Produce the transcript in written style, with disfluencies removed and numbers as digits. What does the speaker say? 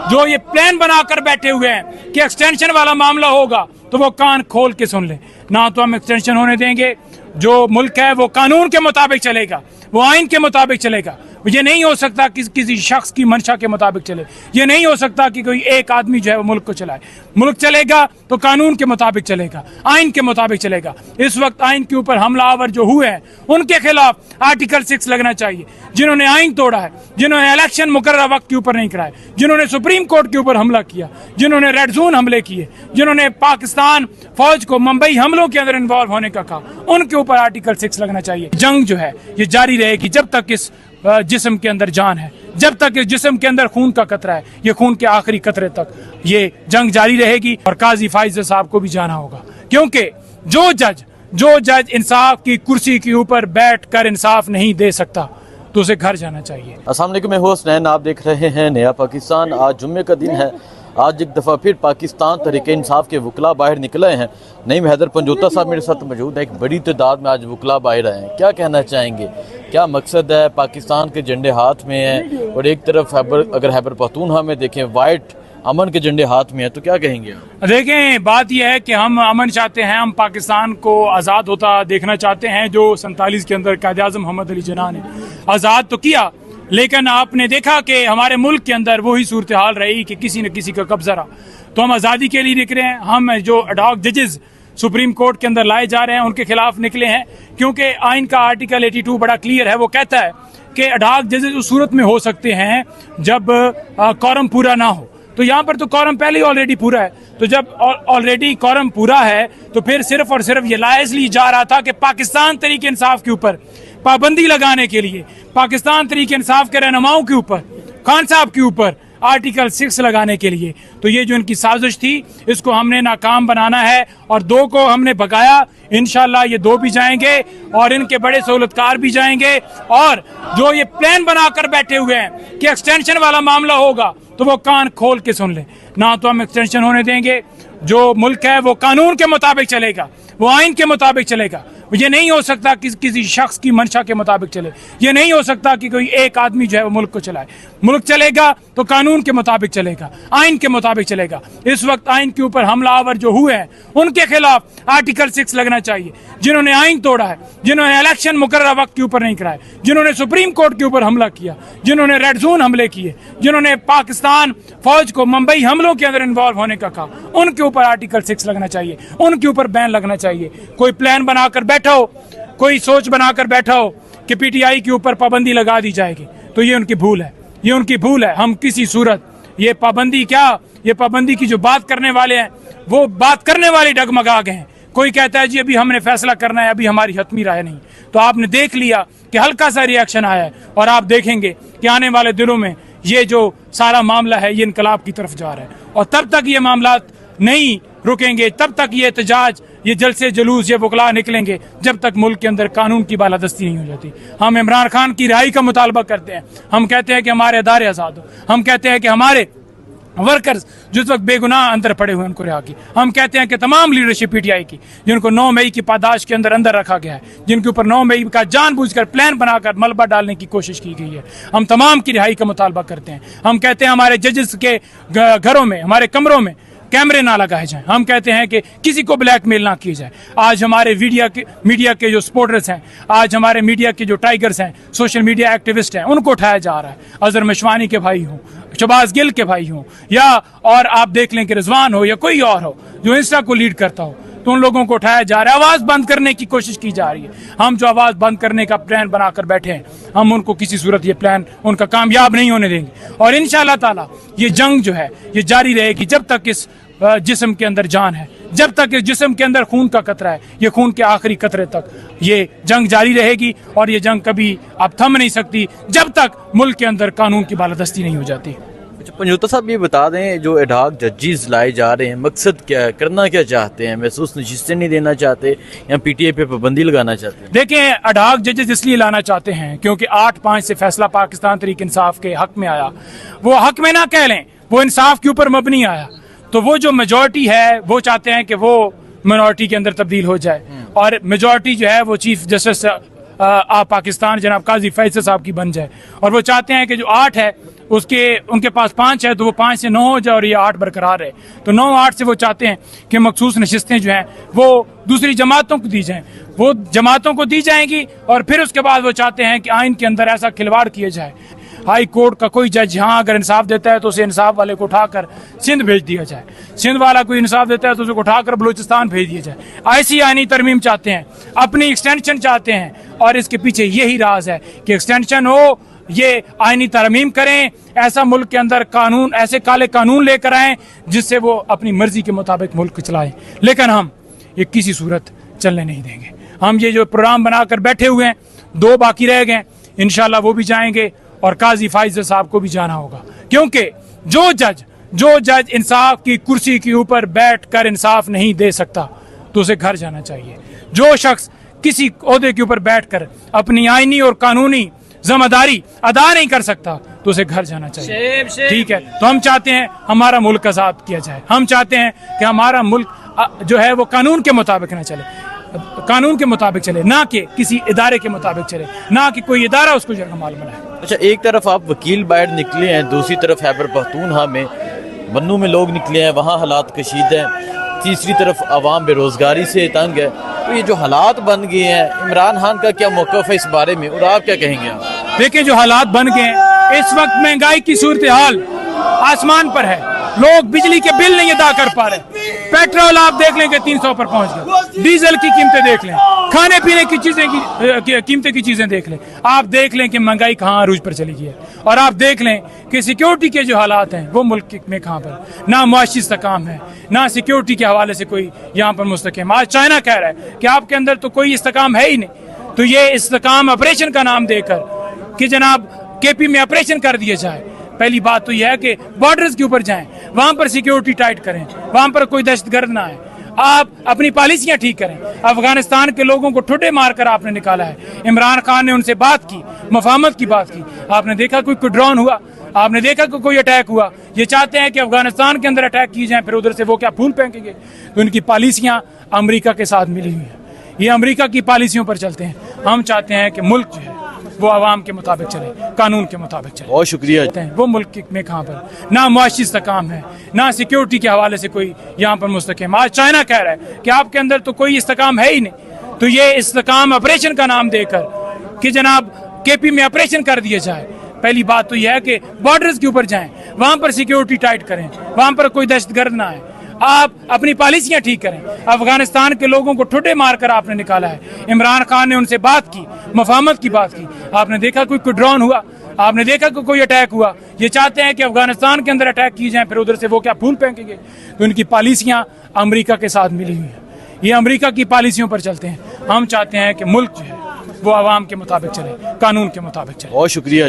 जो ये प्लान बनाकर बैठे हुए हैं कि एक्सटेंशन वाला मामला होगा तो वो कान खोल के सुन ले। ना तो हम एक्सटेंशन होने देंगे। जो मुल्क है वो कानून के मुताबिक चलेगा, वो आइन के मुताबिक चलेगा। ये नहीं हो सकता कि किसी शख्स की मंशा के मुताबिक चले। ये नहीं हो सकता कि कोई एक आदमी जो है वो मुल्क को चलाए। मुल्क चलेगा तो कानून के मुताबिक चलेगा, आइन के मुताबिक चलेगा। इस वक्त आइन के ऊपर हमलावर जो हुए हैं उनके खिलाफ आर्टिकल 6 लगना चाहिए। जिन्होंने आइन तोड़ा है, जिन्होंने इलेक्शन मुकर्रर वक्त के ऊपर नहीं कराए, जिन्होंने सुप्रीम कोर्ट के ऊपर हमला किया, जिन्होंने रेड जोन हमले किए, जिन्होंने पाकिस्तान फौज को मुंबई हमलों के अंदर इन्वॉल्व होने का कहा, उनके ऊपर आर्टिकल 6 लगना चाहिए। जंग जो है ये जारी रहेगी जब तक इस जिस्म के अंदर जान है, जब तक इस जिस्म के अंदर खून का कतरा है। ये खून के आखिरी कतरे तक ये जंग जारी रहेगी। और काजी फाइज़ साहब को भी जाना होगा, क्योंकि जो जज इंसाफ की कुर्सी के ऊपर बैठ कर इंसाफ नहीं दे सकता तो उसे घर जाना चाहिए। अस्सलाम वालेकुम, मैं हूं हसनैन, आप देख रहे हैं नया पाकिस्तान। आज जुम्मे का दिन है। आज एक दफ़ा फिर पाकिस्तान तहरीक इंसाफ के वकला बाहर निकले हैं। नईम हैदर पंजोता साहब मेरे साथ मौजूद है। एक बड़ी तादाद में आज वकला बाहर आए हैं। क्या कहना चाहेंगे, क्या मकसद है? पाकिस्तान के झंडे हाथ में हैं और एक तरफ अगर खैबर पख्तूनख्वा में देखें वाइट अमन के झंडे हाथ में है, तो क्या कहेंगे आप? देखें, बात यह है कि हम अमन चाहते हैं, हम पाकिस्तान को आज़ाद होता देखना चाहते हैं। जो 47 के अंदर कायद आज़म मोहम्मद अली जिन्ना ने आज़ाद तो किया, लेकिन आपने देखा कि हमारे मुल्क के अंदर वही सूरत हाल रही कि किसी न किसी का कब्जा रहा। तो हम आज़ादी के लिए निकले हैं। हम जो एडहॉक जजेस सुप्रीम कोर्ट के अंदर लाए जा रहे हैं उनके खिलाफ निकले हैं, क्योंकि आइन का आर्टिकल 82 बड़ा क्लियर है। वो कहता है कि एडहॉक जजेस उस सूरत में हो सकते हैं जब कॉरम पूरा ना हो। तो यहाँ पर तो कॉरम पहले ही ऑलरेडी पूरा है। तो जब ऑलरेडी कॉरम पूरा है तो फिर सिर्फ और सिर्फ ये लाया इसलिए जा रहा था कि पाकिस्तान तरीके इंसाफ के ऊपर पाबंदी लगाने के लिए, पाकिस्तान तरीके इंसाफ के रहनुमाओं के ऊपर, खान साहब के ऊपर आर्टिकल 6 लगाने के लिए। तो ये जो इनकी साजिश थी इसको हमने नाकाम बनाना है और 2 को हमने भगाया। इंशाल्लाह ये 2 भी जाएंगे और इनके बड़े सहूलतकार भी जाएंगे। और जो ये प्लान बनाकर बैठे हुए हैं कि एक्सटेंशन वाला मामला होगा तो वो कान खोल के सुन ले। ना तो हम एक्सटेंशन होने देंगे। जो मुल्क है वो कानून के मुताबिक चलेगा, वो आइन के मुताबिक चलेगा। ये नहीं हो सकता कि किसी शख्स की मंशा के मुताबिक चले। ये नहीं हो सकता कि कोई एक आदमी जो है वो मुल्क को चलाए। मुल्क चलेगा तो कानून के मुताबिक चलेगा, आइन के मुताबिक चलेगा। इस वक्त आइन के ऊपर हमलावर जो हुए हैं उनके खिलाफ आर्टिकल 6 लगना चाहिए। जिन्होंने आइन तोड़ा है, जिन्होंने इलेक्शन मुकर्रर वक्त के ऊपर नहीं कराए, जिन्होंने सुप्रीम कोर्ट के ऊपर हमला किया, जिन्होंने रेड जोन हमले किए, जिन्होंने पाकिस्तान फौज को मुंबई हमलों के अंदर इन्वॉल्व होने का कहा, उनके ऊपर आर्टिकल 6 लगना चाहिए, उनके ऊपर बैन लगना चाहिए। कोई प्लान बनाकर बैठा हो, कोई सोच बनाकर बैठा हो कि पीटीआई के ऊपर पाबंदी लगा दी जाएगी, तो ये उनकी भूल है, ये उनकी भूल है। हम किसी सूरत ये पाबंदी ये पाबंदी की जो बात करने वाले हैं वो बात करने वाले डगमगा गए हैं। कोई कहता है जी अभी हमने फैसला करना है, अभी हमारी हतमी राय नहीं। तो आपने देख लिया कि हल्का सा रिएक्शन आया है और आप देखेंगे कि आने वाले दिनों में ये जो सारा मामला है ये इनकलाब की तरफ जा रहा है। और तब तक ये मामला नहीं रुकेंगे, तब तक ये एहतजाज, ये जलसे जुलूस, ये वकला निकलेंगे जब तक मुल्क के अंदर कानून की बालादस्ती नहीं हो जाती। हम इमरान खान की रिहाई का मुतालबा करते हैं। हम कहते हैं कि हमारे अदारे आज़ाद हो। हम कहते हैं कि हमारे वर्कर्स जिस वक्त बेगुनाह अंदर पड़े हुए उनको रिहा की। हम कहते हैं कि तमाम लीडरशिप पीटीआई की जिनको 9 मई की पादाश के अंदर रखा गया है, जिनके ऊपर 9 मई का जानबूझकर प्लान बनाकर मलबा डालने की कोशिश की गई है, हम तमाम की रिहाई का मुतालबा करते हैं। हम कहते हैं हमारे जजेस के घरों में, हमारे कमरों में कैमरे ना लगाए जाएं। हम कहते हैं कि किसी को ब्लैकमेल ना की जाए। आज हमारे मीडिया के जो सपोर्टर्स हैं, आज हमारे मीडिया के जो टाइगर्स हैं, सोशल मीडिया एक्टिविस्ट हैं, उनको उठाया जा रहा है। अजहर मशवानी के भाई हों, शबाज गिल के भाई हों, या और आप देख लें कि रिजवान हो या कोई और हो जो इंस्टा को लीड करता हो, तो उन लोगों को उठाया जा रहा है। आवाज़ बंद करने की कोशिश की जा रही है। हम जो आवाज़ बंद करने का प्लान बनाकर बैठे हैं, हम उनको किसी सूरत ये प्लान उनका कामयाब नहीं होने देंगे। और इंशाअल्लाह ताला ये जंग जो है ये जारी रहेगी जब तक इस जिस्म के अंदर जान है, जब तक इस जिस्म के अंदर खून का कतरा है। ये खून के आखिरी कतरे तक ये जंग जारी रहेगी और ये जंग कभी अब थम नहीं सकती जब तक मुल्क के अंदर कानून की बालादस्ती नहीं हो जाती। अच्छा पंजोता साहब, ये बता दें जो एडहॉक जजेस लाए जा रहे हैं, मकसद क्या है, करना क्या चाहते हैं? महसूस नशिस्तें नहीं देना चाहते या पीटीआई पे पाबंदी लगाना चाहते हैं? देखें, एडहॉक जजेस इसलिए लाना चाहते हैं क्योंकि 8-5 से फैसला पाकिस्तान तहरीक इंसाफ के हक में आया। वो हक में ना कह लें, वो इंसाफ के ऊपर मबनी आया। तो वो जो मेजॉरिटी है वो चाहते हैं कि वो मिनॉरिटी के अंदर तब्दील हो जाए और मेजॉरिटी जो है वो चीफ जस्टिस पाकिस्तान जनाब काजी फैसल साहब की बन जाए। और वो चाहते हैं कि जो 8 है उनके पास 5 है तो वो 5 से 9 हो जाए और ये 8 बरकरार है। तो 9-8 से वो चाहते हैं कि मखसूस नशिस्तें जो हैं वो दूसरी जमातों को दी जाएं, वो जमातों को दी जाएंगी और फिर उसके बाद वो चाहते हैं कि आइन के अंदर ऐसा खिलवाड़ किया जाए। हाई कोर्ट का कोई जज यहाँ अगर इंसाफ देता है तो उसे इंसाफ वाले को उठाकर सिंध भेज दिया जाए, सिंध वाला कोई इंसाफ देता है तो उसे उठाकर बलूचिस्तान भेज दिया जाए। ऐसी आईनी तरमीम चाहते हैं, अपनी एक्सटेंशन चाहते हैं और इसके पीछे यही राज है कि एक्सटेंशन हो, ये आईनी तरमीम करें, ऐसा मुल्क के अंदर कानून, ऐसे काले कानून लेकर आए जिससे वो अपनी मर्जी के मुताबिक मुल्क चलाएं। लेकिन हम ये किसी सूरत चलने नहीं देंगे। हम ये जो प्रोग्राम बनाकर बैठे हुए हैं, 2 बाकी रह गए, इंशाल्लाह वो भी जाएंगे और काजी फाइजल साहब को भी जाना होगा, क्योंकि जो जज इंसाफ की कुर्सी के ऊपर बैठकर इंसाफ नहीं दे सकता तो उसे घर जाना चाहिए। जो शख्स किसी ओहदे के ऊपर बैठकर अपनी आईनी और कानूनी जिम्मेदारी अदा नहीं कर सकता तो उसे घर जाना चाहिए। ठीक है, तो हम चाहते हैं हमारा मुल्क आजाद किया जाए। हम चाहते हैं कि हमारा मुल्क जो है वो कानून के मुताबिक ना चले, कानून के मुताबिक चले, ना कि किसी इदारे के मुताबिक चले, ना कि कोई इदारा उसको जगमाल बनाए। अच्छा, एक तरफ आप वकील बाहर निकले हैं, दूसरी तरफ खैबर पख्तूनख्वा में बन्नू में लोग निकले हैं, वहाँ हालात कशीद हैं, तीसरी तरफ आवाम बेरोजगारी से तंग है। तो ये जो हालात बन गए हैं, इमरान खान का क्या मौक़िफ़ है इस बारे में और आप क्या कहेंगे? आप देखिए, जो हालात बन गए हैं इस वक्त, महंगाई की सूरत हाल आसमान पर है, लोग बिजली के बिल नहीं अदा कर पा रहे, पेट्रोल आप देख लें कि 300 पर पहुंच गए, डीजल की कीमतें देख लें, खाने पीने की चीजें की कीमतें की चीजें देख लें, आप देख लें कि महंगाई कहाँ अरूज पर चली गई है, और आप देख लें कि सिक्योरिटी के जो हालात हैं वो मुल्क में कहाँ पर, ना मुआशी इस्तेकाम है, ना सिक्योरिटी के हवाले से कोई यहाँ पर मुस्तकाम। आज चाइना कह रहा है कि आपके अंदर तो कोई इस्तेकाम है ही नहीं, तो ये इस्तेकाम ऑपरेशन का नाम देकर कि जनाब केपी में ऑपरेशन कर दिया जाए। पहली बात तो यह है कि बॉर्डर्स के ऊपर जाएं, वहां पर सिक्योरिटी टाइट करें, वहां पर कोई दहशतगर्द ना आए, आप अपनी पॉलिसियां ठीक करें। अफगानिस्तान के लोगों को ठुड्डे मारकर आपने निकाला है, इमरान खान ने उनसे बात की, मफाहमत की बात की, आपने देखा कोई ड्रोन हुआ, आपने देखा कि कोई अटैक हुआ। ये चाहते हैं कि अफगानिस्तान के अंदर अटैक किए जाएं, फिर उधर से वो क्या फूल फेंकेंगे। तो उनकी पॉलिसियां अमेरिका के साथ मिली हुई हैं, ये अमेरिका की पॉलिसियों पर चलते हैं। हम चाहते हैं कि मुल्क जो है वो आवाम के मुताबिक चले, कानून के मुताबिक चले। बहुत शुक्रिया। वो मुल्क में कहाँ पर ना मुआशी इस्तेकाम है, ना सिक्योरिटी के हवाले से कोई यहाँ पर मुस्तकाम। आज चाइना कह रहा है कि आपके अंदर तो कोई इस्तेकाम है ही नहीं, तो ये इस्तेकाम ऑपरेशन का नाम देकर कि जनाब केपी में ऑपरेशन कर दिया जाए। पहली बात तो यह है कि बॉर्डर्स के ऊपर जाएं, वहां पर सिक्योरिटी टाइट करें, वहां पर कोई दहशतगर्द ना आए, आप अपनी पॉलिसियां ठीक करें। अफगानिस्तान के लोगों को ठुड्डे मारकर आपने निकाला है, इमरान खान ने उनसे बात की, मफाहमत की बात की, आपने देखा कोई ड्रोन हुआ, आपने देखा कि कोई अटैक हुआ। ये चाहते हैं कि अफगानिस्तान के अंदर अटैक किए जाएं, फिर उधर से वो क्या फूल फेंकेंगे। तो उनकी पॉलिसियां अमेरिका के साथ मिली हुई हैं, ये अमेरिका की पॉलिसियों पर चलते हैं। हम चाहते हैं कि मुल्क जो है वो आवाम के मुताबिक चले, कानून के मुताबिक चले। बहुत शुक्रिया।